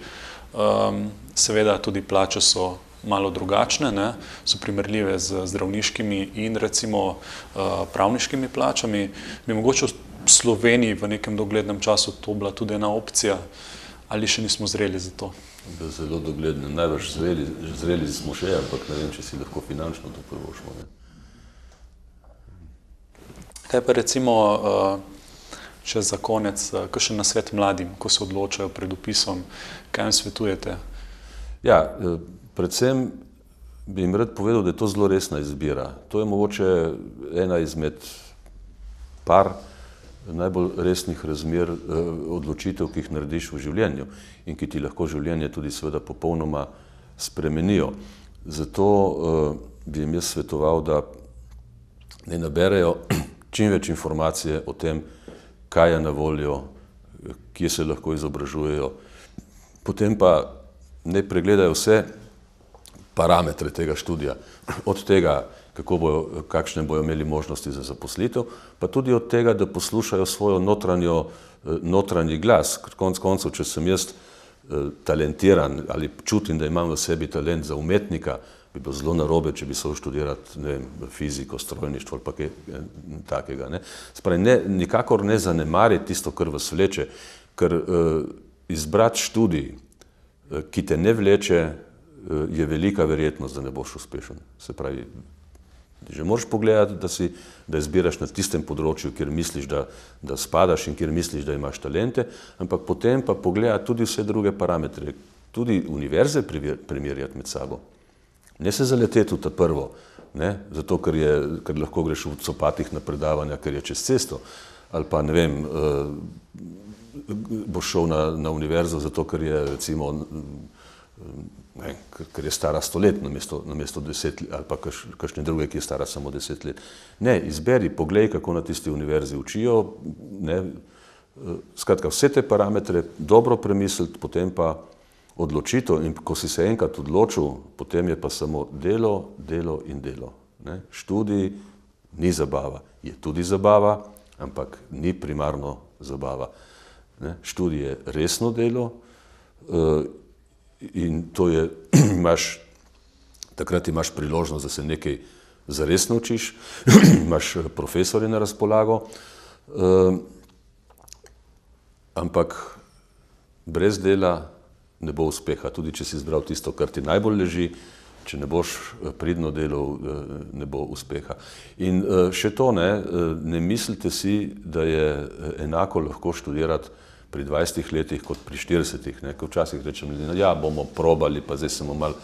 Seveda tudi plače so malo drugačne, ne, so primerljive z zdravniškimi in recimo pravniškimi plačami. Bi mogoče v Sloveniji v nekem doglednem času to bila tudi ena opcija ali še nismo zreli za to? Zelo dogledno, najbrž zreli smo še, ampak ne vem, če si lahko finančno to privoščimo. Kaj pa recimo še za konec, kakšen nasvet mladim, ko se odločajo pred vpisom, kaj jim svetujete? Ja, predvsem bi jim rad povedal, da je to zelo resna izbira. To je mogoče ena izmed par najbolj resnih razmer odločitev, ki jih narediš v življenju in ki ti lahko življenje tudi seveda popolnoma spremenijo. Zato bi jim jaz svetoval, da ne naberejo čim več informacije o tem, kaj je na voljo, kje se lahko izobražujejo. Potem pa ne pregledajo vse parametre tega študija, od tega, kakšne bojo imeli možnosti za zaposlitev, pa tudi od tega, da poslušajo svojo notranji glas. Konec koncev, če sem jaz talentiran ali čutim, da imam v sebi talent za umetnika, bi bilo zelo narobe, če bi šel študirati, ne vem, fiziko, strojništvo ali pa kaj takega. Nikakor ne zanemariti tisto, kar vas vleče, ker izbrati študij, ki te ne vleče, je velika verjetnost, da ne boš uspešen. Se pravi, že moraš pogledati, da izbiraš na tistem področju, kjer misliš, da spadaš in kjer misliš, da imaš talente, ampak potem pa pogledati tudi vse druge parametre, tudi univerze primerjati med sabo. Ne se zaleteti v ta prvo, zato ker lahko greš v copatih na predavanja, ker je čez cesto, ali pa ne vem, boš šel na univerzo zato, ker je recimo ker je stara 100 let namesto 10 let, ali pa kakšne druge, ki je stara samo 10 let. Ne, izberi, poglej, kako na tisti univerzi učijo, skratka, vse te parametre dobro premisliti, potem pa odločitev in ko si se enkrat odločil, potem je pa samo delo, delo in delo. Študij ni zabava, je tudi zabava, ampak ni primarno zabava. Študij je resno delo, in to je, takrat imaš priložnost, da se nekaj zares naučiš, imaš profesorje na razpolago, ampak brez dela ne bo uspeha, tudi če si izbral tisto, kar ti najbolj leži, če ne boš pridno delal, ne bo uspeha. In še to, ne mislite si, da je enako lahko študirati pri 20 letih kot pri 40, ne, ko včasih rečem, ja, bomo probali, pa zdaj samo malo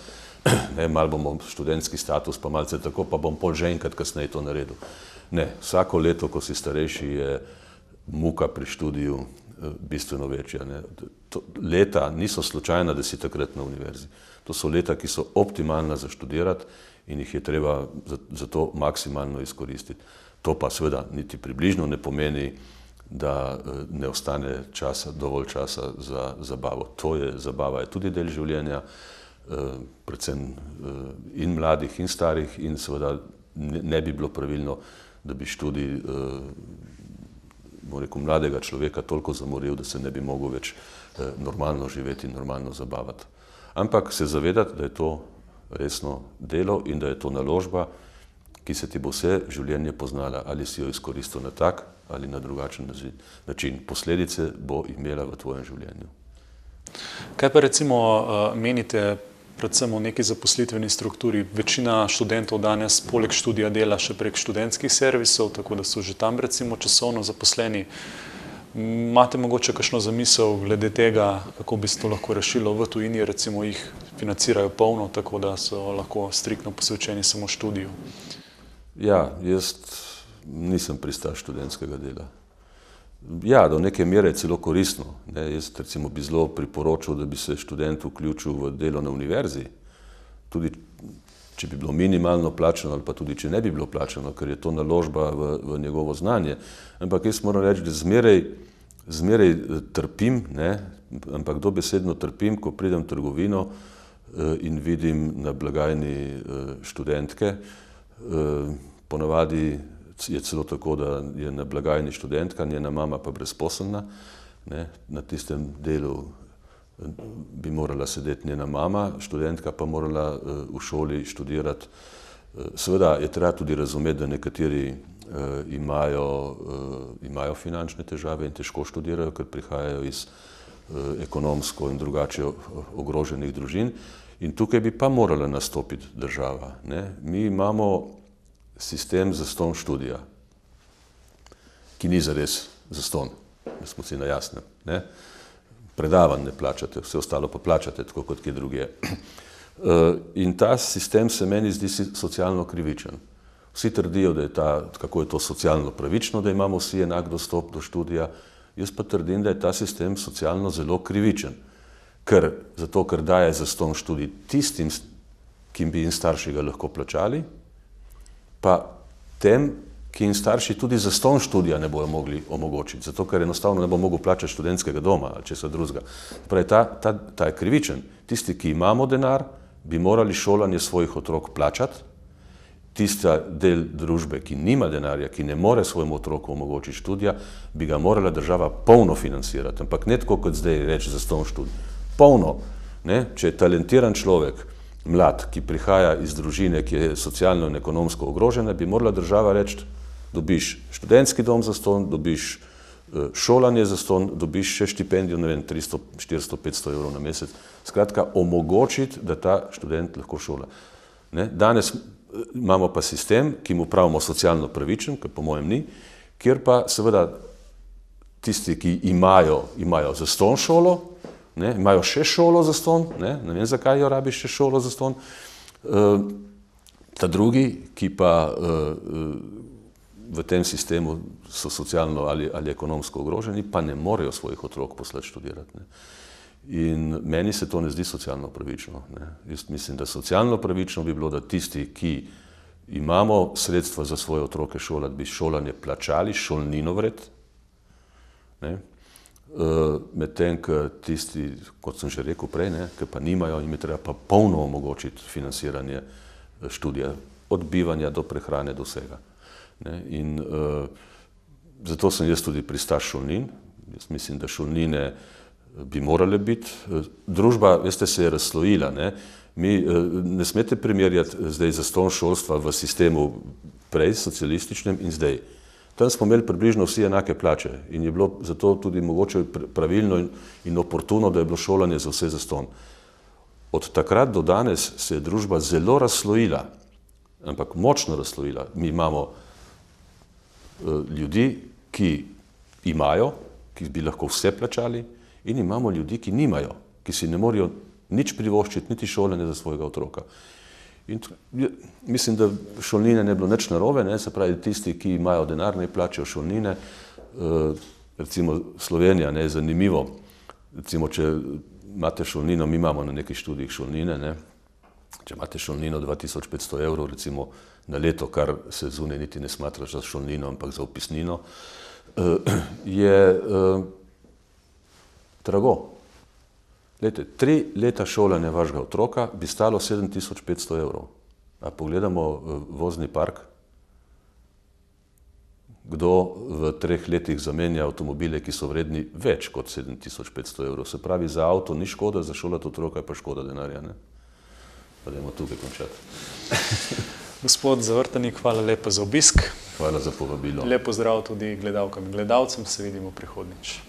bomo študentski status, pa malce tako, pa bom pol že enkrat kasneje to naredil. Ne, vsako leto, ko si starejši, je muka pri študiju bistveno večja. Ne. Leta niso slučajna, da si takrat na univerzi. To so leta, ki so optimalna za študirati in jih je treba za to maksimalno izkoristiti. To pa seveda niti približno ne pomeni, da ne ostane dovolj časa za zabavo. Zabava je tudi del življenja, predvsem in mladih in starih, in seveda ne bi bilo pravilno, da bi študij mladega človeka toliko zamoril, da se ne bi mogel več normalno živeti in normalno zabavati. Ampak se zavedati, da je to resno delo in da je to naložba, ki se ti bo vse življenje poznala, ali si jo izkoristil na tak ali na drugačen način. Posledice bo imela v tvojem življenju. Kaj pa recimo menite predvsem o neki zaposlitveni strukturi? Večina študentov danes poleg študija dela še prek študentskih servisov, tako da so že tam recimo časovno zaposleni. Imate mogoče kakšno zamisel glede tega, kako bi se to lahko rešilo v tujini, recimo jih financirajo polno, tako da so lahko striktno posvečeni samo študiju? Ja, jaz nisem pristaš študentskega dela. Ja, do neke mere je celo koristno. Jaz recimo bi zelo priporočil, da bi se študent vključil v delo na univerzi, tudi če bi bilo minimalno plačano ali pa tudi če ne bi bilo plačano, ker je to naložba v njegovo znanje. Ampak jaz moram reči, da zmeraj trpim, ampak dobesedno trpim, ko pridem v trgovino in vidim na blagajni študentke. Ponavadi je celo tako, da je na blagajni študentka, njena mama pa brezposelna. Na tistem delu bi morala sedeti njena mama, študentka pa morala v šoli študirati. Seveda je treba tudi razumeti, da nekateri imajo finančne težave in težko študirajo, ker prihajajo iz ekonomsko in drugače ogroženih družin. In tukaj bi pa morala nastopiti država. Mi imamo sistem zastonj študija, ki ni zares zastonj, da smo si na jasnem. Predavanj ne plačate, vse ostalo pa plačate, tako kot kje drugje. In ta sistem se meni zdi socialno krivičen. Vsi trdijo, da je kako je to socialno pravično, da imamo vsi enak dostop do študija. Jaz pa trdim, da je ta sistem socialno zelo krivičen. Zato, ker daje zastonj študij tistim, ki bi jim starši ga lahko plačali, pa tem, ki jim starši tudi zastonj študija ne bojo mogli omogočiti, zato ker enostavno ne bo mogel plačati študentskega doma ali česa drugega. Pravi, ta je krivičen. Tisti, ki imamo denar, bi morali šolanje svojih otrok plačati. Tista del družbe, ki nima denarja, ki ne more svojemu otroku omogočiti študija, bi ga morala država polno financirati. Ampak ne tako, kot zdaj reči zastonj študij. Polno. Če je talentiran človek, mlad, ki prihaja iz družine, ki je socialno in ekonomsko ogrožena, bi morala država reči, dobiš študentski dom zastonj, dobiš šolanje zastonj, dobiš še štipendijo, 300, 400, 500 evrov na mesec. Skratka, omogočiti, da ta študent lahko šola. Danes imamo pa sistem, ki mu pravimo socialno pravičen, kar po mojem ni, kjer pa seveda tisti, ki imajo zastonj šolo, imajo še šolo zastonj, ne vem, zakaj jo rabiš še šolo zastonj. Ta drugi, ki pa v tem sistemu so socialno ali ekonomsko ogroženi, pa ne morejo svojih otrok poslati študirati. In meni se to ne zdi socialno pravično. Jaz mislim, da socialno pravično bi bilo, da tisti, ki imamo sredstva za svoje otroke šolati, bi šolanje plačali, šolnino vred. Medtem, ko tisti, kot sem že rekel prej, ki pa nimajo, jim je treba pa polno omogočiti financiranje študija, od bivanja do prehrane, do vsega. In zato sem jaz tudi pristaš šolnin. Jaz mislim, da šolnine bi morale biti. Družba, veste, se je razslojila. Mi ne smete primerjati zdaj zastonj šolstva v sistemu prej, socialističnem in zdaj. Tam smo imeli približno vsi enake plače in je bilo zato tudi mogoče pravilno in oportuno, da je bilo šolanje za vse zastonj. Od takrat do danes se je družba zelo razslojila, ampak močno razslojila. Mi imamo ljudi, ki imajo ki bi lahko vse plačali, in imamo ljudi, ki nimajo, ki si ne morejo nič privoščiti, niti šolanje za svojega otroka. In mislim, da šolnine ne bilo nič narobe, ne, se pravi, tisti, ki imajo denar, ne plačajo šolnine. Recimo Slovenija, ne, zanimivo, recimo, če imate šolnino, mi imamo na nekih študijih šolnine, ne, če imate šolnino 2500 evrov, recimo na leto, kar se zunaj niti ne smatra za šolnino, ampak za vpisnino, je drago. Glejte, 3 leta šolanja vašega otroka bi stalo 7500 evrov. A pogledamo vozni park, kdo v 3 letih zamenja avtomobile, ki so vredni več kot 7500 evrov. Se pravi, za avto ni škoda, za šolati otroka je pa škoda denarja, ne? Pa dajmo tukaj končati. Gospod Zavrtanik, hvala lepa za obisk. Hvala za povabilo. Lep pozdrav tudi gledalkam in gledalcem, se vidimo prihodnjič.